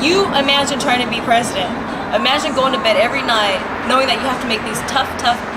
You imagine trying to be president. Imagine going to bed every night knowing that you have to make these tough,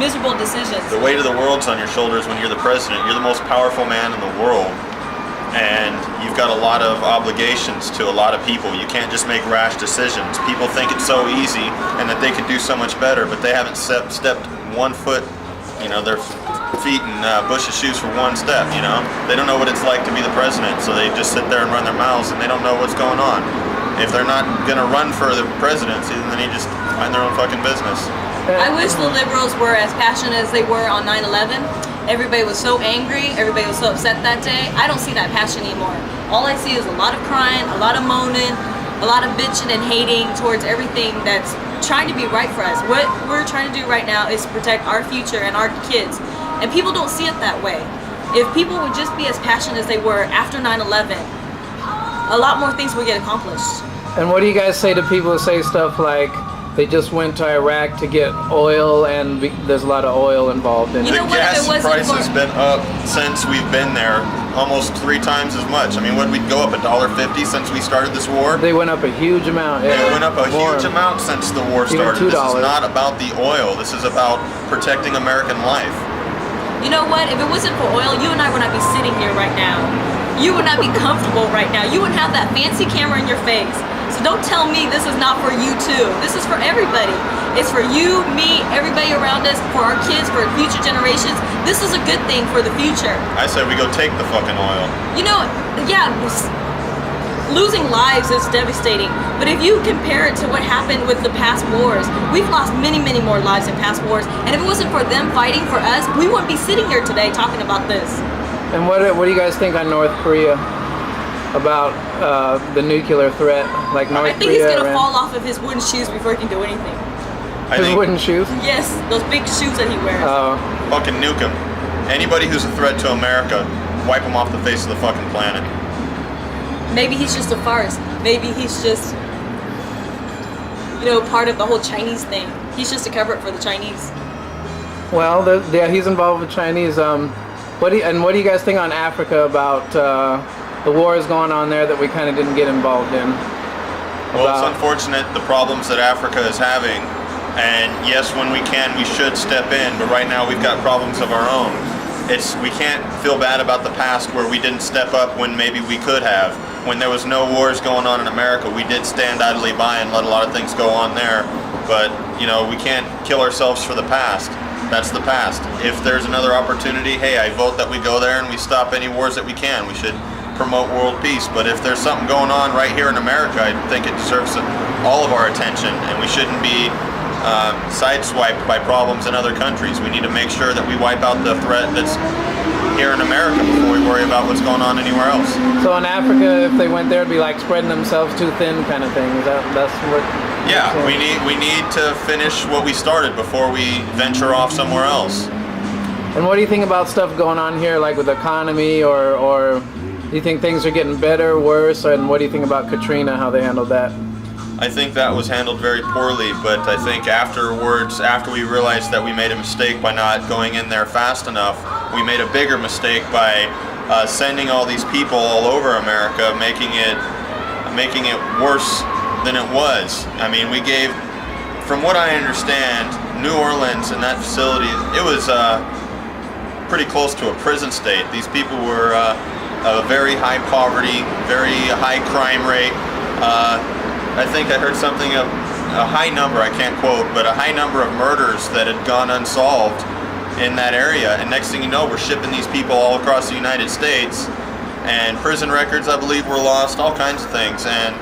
miserable decisions. The weight of the world's on your shoulders when you're the president. You're the most powerful man in the world. And you've got a lot of obligations to a lot of people. You can't just make rash decisions. People think it's so easy and that they could do so much better, but they haven't stepped 1 foot, their feet in Bush's shoes for one step, They don't know what it's like to be the president, so they just sit there and run their mouths and they don't know what's going on. If they're not gonna run for the presidency, then they just mind their own fucking business. I wish the liberals were as passionate as they were on 9/11. Everybody was so angry, everybody was so upset that day. I don't see that passion anymore. All I see is a lot of crying, a lot of moaning, a lot of bitching and hating towards everything that's trying to be right for us. What we're trying to do right now is protect our future and our kids. And people don't see it that way. If people would just be as passionate as they were after 9/11, a lot more things would get accomplished. And what do you guys say to people who say stuff like, they just went to Iraq to get oil and there's a lot of oil involved in it? You know The what, if gas it wasn't price has been up since we've been there almost 3 times as much. I mean, what did we go up $1.50 since we started this war? They went up a huge amount. It went up a huge amount since the war started. $2. This is not about the oil. This is about protecting American life. You know what, if it wasn't for oil, you and I would not be sitting here right now. You would not be comfortable right now. You wouldn't have that fancy camera in your face. So don't tell me this is not for you too. This is for everybody. It's for you, me, everybody around us, for our kids, for future generations. This is a good thing for the future. I say we go take the fucking oil. Losing lives is devastating. But if you compare it to what happened with the past wars, we've lost many, many more lives in past wars. And if it wasn't for them fighting for us, we wouldn't be sitting here today talking about this. And what do you guys think on North Korea? About the nuclear threat, like North Korea? I think he's gonna fall off of his wooden shoes before he can do anything. His wooden shoes? Yes, those big shoes that he wears. Fucking nuke him. Anybody who's a threat to America, wipe him off the face of the fucking planet. Maybe he's just a farce. Maybe he's just, part of the whole Chinese thing. He's just a cover up for the Chinese. Well, he's involved with Chinese. What do you guys think on Africa about the wars going on there that we kind of didn't get involved in? Well, it's unfortunate the problems that Africa is having, and yes, when we can, we should step in, but right now we've got problems of our own. We can't feel bad about the past where we didn't step up when maybe we could have. When there was no wars going on in America, we did stand idly by and let a lot of things go on there, but, we can't kill ourselves for the past. That's the past. If there's another opportunity, hey, I vote that we go there and we stop any wars that we can. We should promote world peace, but if there's something going on right here in America, I think it deserves all of our attention, and we shouldn't be sideswiped by problems in other countries. We need to make sure that we wipe out the threat that's here in America before we worry about what's going on anywhere else. So in Africa, if they went there, it'd be like spreading themselves too thin kind of thing. That's what? Yeah, we need to finish what we started before we venture off somewhere else. And what do you think about stuff going on here, like with the economy, or do you think things are getting better, worse, and what do you think about Katrina, how they handled that? I think that was handled very poorly, but I think afterwards, after we realized that we made a mistake by not going in there fast enough, we made a bigger mistake by sending all these people all over America, making it worse than it was. I mean, we gave, from what I understand, New Orleans and that facility, it was pretty close to a prison state. These people were a very high poverty, very high crime rate. I think I heard something of a high number, I can't quote, but a high number of murders that had gone unsolved in that area. And next thing you know, we're shipping these people all across the United States, and prison records, I believe, were lost, all kinds of things. And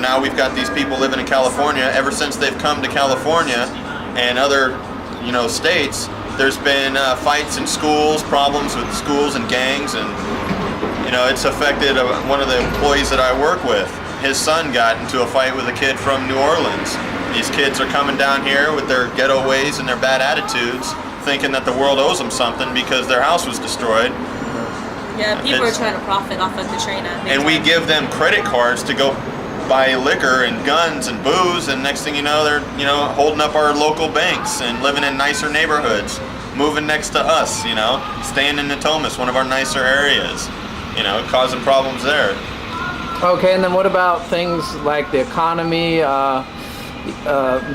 now we've got these people living in California. Ever since they've come to California and other states, there's been fights in schools, problems with schools and gangs, and it's affected one of the employees that I work with. His son got into a fight with a kid from New Orleans. These kids are coming down here with their ghetto ways and their bad attitudes, thinking that the world owes them something because their house was destroyed. Yeah, people are trying to profit off of Katrina. And we give them credit cards to go buy liquor and guns and booze, and next thing you know, they're holding up our local banks and living in nicer neighborhoods, moving next to us, staying in Natomas, one of our nicer areas, causing problems there. Okay, and then what about things like the economy,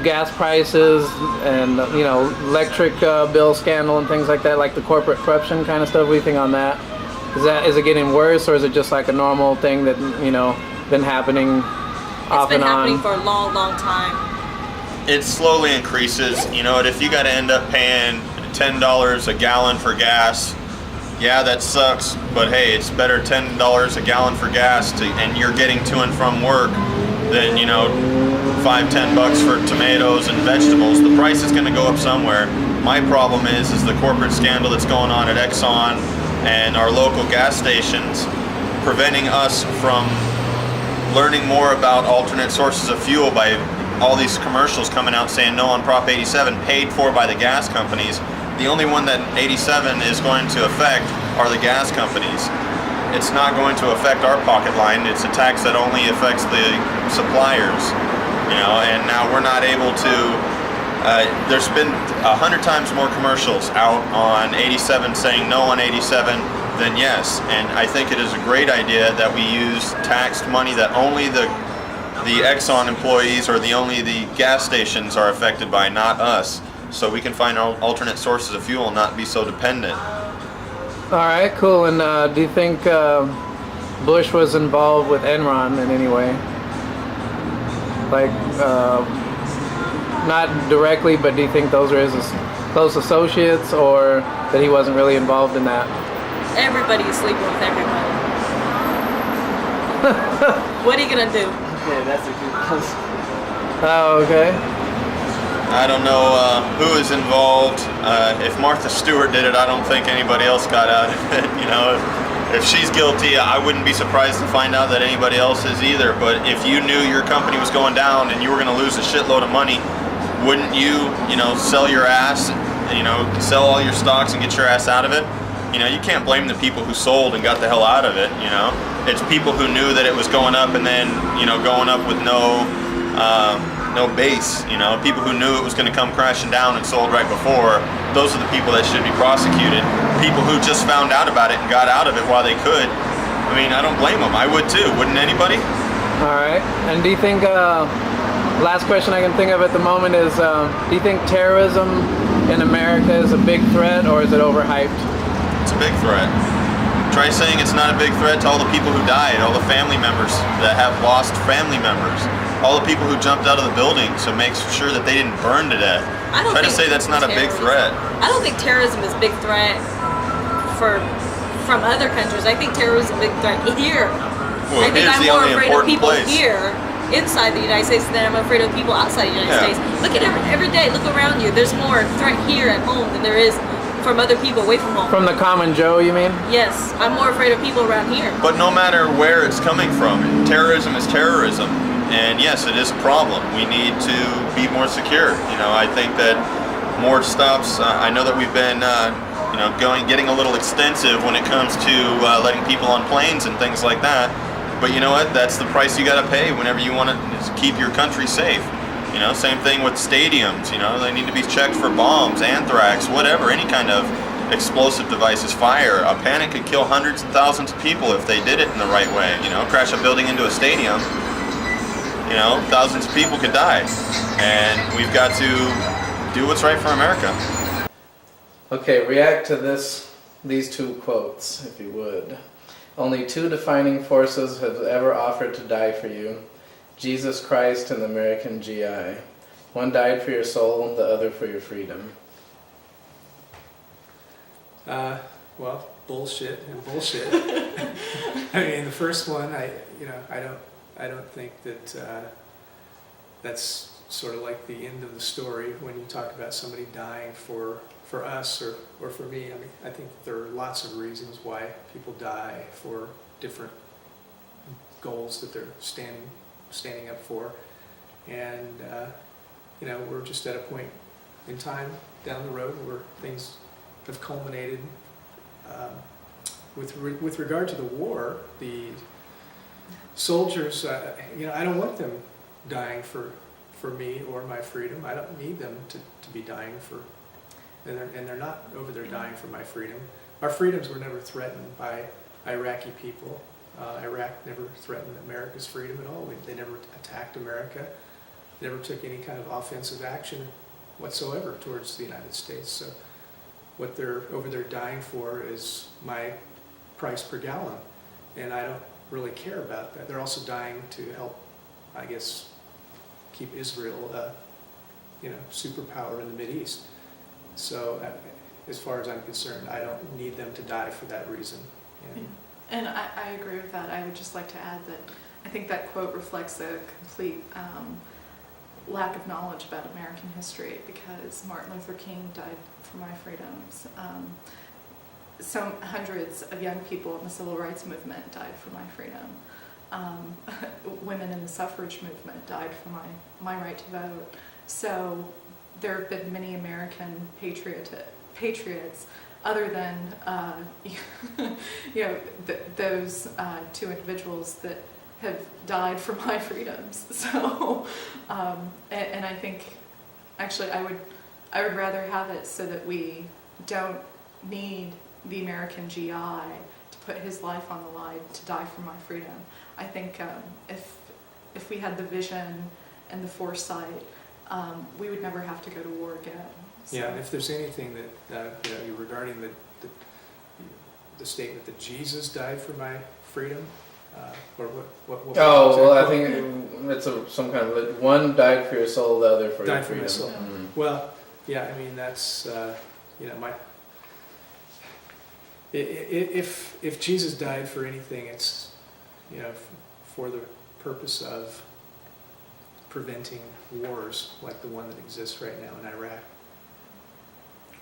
gas prices, and electric bill scandal and things like that, like the corporate corruption kind of stuff? What do you think on that? Is it getting worse, or is it just like a normal thing that been happening off and on? It's been happening for a long, long time. It slowly increases. If you got to end up paying $10 a gallon for gas, yeah, that sucks. But hey, it's better $10 a gallon for gas and you're getting to and from work than $5-10 for tomatoes and vegetables. The price is going to go up somewhere. My problem is the corporate scandal that's going on at Exxon and our local gas stations, preventing us from learning more about alternate sources of fuel by all these commercials coming out saying no on Prop 87, paid for by the gas companies. The only one that 87 is going to affect are the gas companies. It's not going to affect our pocket line. It's a tax that only affects the suppliers, and now we're not able to. There's been 100 times more commercials out on 87 saying no on 87 than yes, and I think it is a great idea that we use taxed money that only the Exxon employees or only the gas stations are affected by, not us, so we can find alternate sources of fuel and not be so dependent. All right, cool. And do you think Bush was involved with Enron in any way? Like, not directly, but do you think those are his close associates, or that he wasn't really involved in that? Everybody is sleeping with everybody. What are you gonna do? Okay, that's a good question. Oh, okay. I don't know who is involved. If Martha Stewart did it, I don't think anybody else got out of it. If she's guilty, I wouldn't be surprised to find out that anybody else is either. But if you knew your company was going down and you were going to lose a shitload of money, wouldn't you, sell your ass, sell all your stocks and get your ass out of it? You can't blame the people who sold and got the hell out of it. It's people who knew that it was going up and then, going up with no base. People who knew it was going to come crashing down and sold right before. Those are the people that should be prosecuted. People who just found out about it and got out of it while they could. I don't blame them. I would too. Wouldn't anybody? All right. And do you think? Last question I can think of at the moment is: do you think terrorism in America is a big threat, or is it overhyped? It's a big threat. Try saying it's not a big threat to all the people who died, all the family members that have lost family members, all the people who jumped out of the building, so make sure that they didn't burn to death. Try to say that's not a big threat. I don't think terrorism is a big threat from other countries. I think terrorism is a big threat here. Well, I think I'm the more only afraid of important people place. here inside the United States than I'm afraid of people outside the United States. Look at every day, look around you. There's more threat here at home than there is from other people away from home. From the common Joe, you mean? Yes, I'm more afraid of people around here. But no matter where it's coming from, terrorism is terrorism. And yes, it is a problem. We need to be more secure. I think that more stops. I know that we've been, getting a little extensive when it comes to letting people on planes and things like that. But you know what? That's the price you got to pay whenever you want to keep your country safe. Same thing with stadiums. They need to be checked for bombs, anthrax, whatever, any kind of explosive devices, fire. A panic could kill hundreds and thousands of people if they did it in the right way. Crash a building into a stadium. Thousands of people could die. And we've got to do what's right for America. Okay, react to these two quotes, if you would. Only two defining forces have ever offered to die for you: Jesus Christ and the American GI. One died for your soul, the other for your freedom. Well, bullshit and bullshit. The first one, I don't think that that's sort of like the end of the story when you talk about somebody dying for us or for me. I think there are lots of reasons why people die for different goals that they're standing up for, and we're just at a point in time down the road where things have culminated. With regard to the war, the soldiers, I don't want them dying for me or my freedom. I don't need them to be dying and they're not over there dying for my freedom. Our freedoms were never threatened by Iraqi people. Iraq never threatened America's freedom at all. They never attacked America, never took any kind of offensive action whatsoever towards the United States. So what they're over there dying for is my price per gallon, and I don't really care about that. They're also dying to help, I guess, keep Israel superpower in the Mideast. So as far as I'm concerned, I don't need them to die for that reason. And I agree with that. I would just like to add that I think that quote reflects a complete lack of knowledge about American history, because Martin Luther King died for my freedoms. So hundreds of young people in the civil rights movement died for my freedom. Women in the suffrage movement died for my right to vote. So there have been many American patriots other than those two individuals that have died for my freedoms. So and I think actually I would rather have it so that we don't need the American GI to put his life on the line to die for my freedom. I think if we had the vision and the foresight, we would never have to go to war again. So. Yeah, and if there's anything that regarding the statement that Jesus died for my freedom, or what Oh, well, I think it's some kind of one died for your soul, the other for your freedom. My soul. Mm-hmm. Well, yeah, I mean that's my. If Jesus died for anything, it's for the purpose of preventing wars like the one that exists right now in Iraq.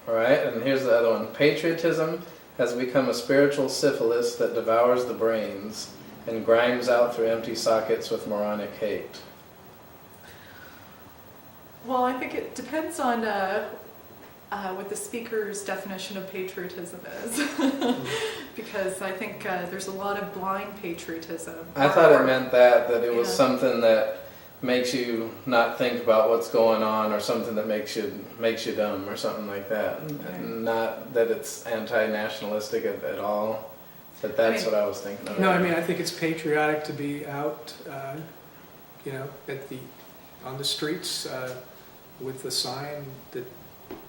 All right, and here's the other one. Patriotism has become a spiritual syphilis that devours the brains and grinds out through empty sockets with moronic hate. Well, I think it depends on what the speaker's definition of patriotism is. Because I think there's a lot of blind patriotism. I thought it meant that it was something that makes you not think about what's going on, or something that makes you dumb, or something like that. Okay. Not that it's anti-nationalistic at all. But that's what I was thinking of. No, I mean I think it's patriotic to be out, on the streets with a sign that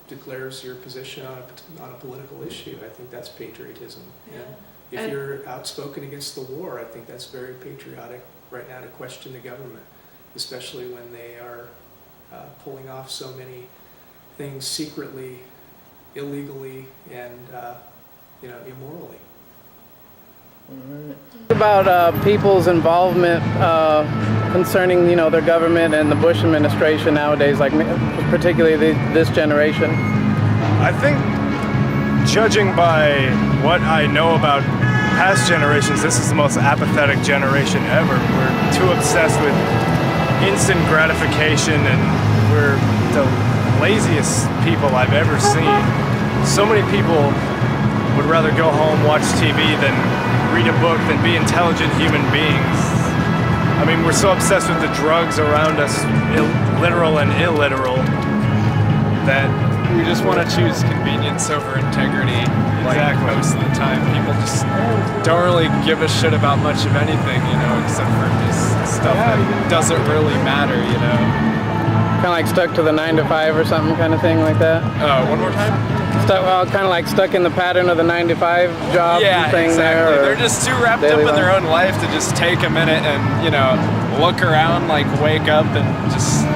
declares your position on a political issue. I think that's patriotism. Yeah. And if you're outspoken against the war, I think that's very patriotic right now to question the government, especially when they are pulling off so many things secretly, illegally, and immorally. About people's involvement concerning their government and the Bush administration nowadays, like particularly this generation. I think, judging by what I know about past generations, this is the most apathetic generation ever. We're too obsessed with instant gratification, and we're the laziest people I've ever seen. So many people would rather go home, watch TV, than read a book, than be intelligent human beings. I mean, we're so obsessed with the drugs around us, literal and illiteral, that we just want to choose convenience over integrity. Exactly. Like most of the time, people just don't really give a shit about much of anything, except for just stuff that doesn't really matter, Kind of like stuck to the 9 to 5 or something, kind of thing like that. One more time? Kind of like stuck in the pattern of the 9 to 5 job thing exactly. there. They're just too wrapped up in their own life to just take a minute and look around, like wake up and just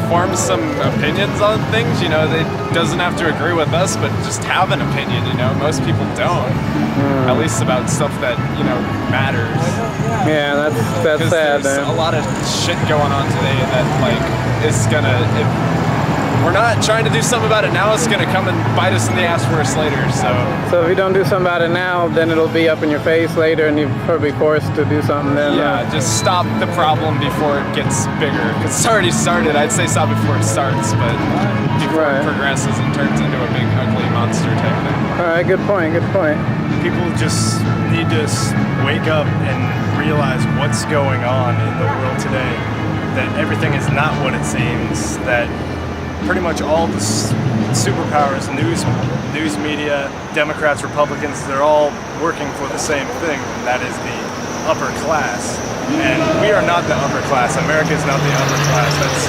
form some opinions on things. They doesn't have to agree with us, but just have an opinion. Most people don't, at least about stuff that matters. Yeah, that's sad. There's a lot of shit going on today that is gonna. If we're not trying to do something about it now, it's gonna come and bite us in the ass worse later. So if you don't do something about it now, then it'll be up in your face later, and you're probably forced to do something then. Yeah, just stop the problem before it gets bigger. Because it's already started. I'd say stop before it starts, but before it progresses and turns into a big ugly monster type thing. All right, good point. people just need to wake up and realize what's going on in the world today, that everything is not what it seems, that pretty much all the superpowers, news media, Democrats, Republicans, they're all working for the same thing, and that is the upper class. And we are not the upper class. America is not the upper class. That's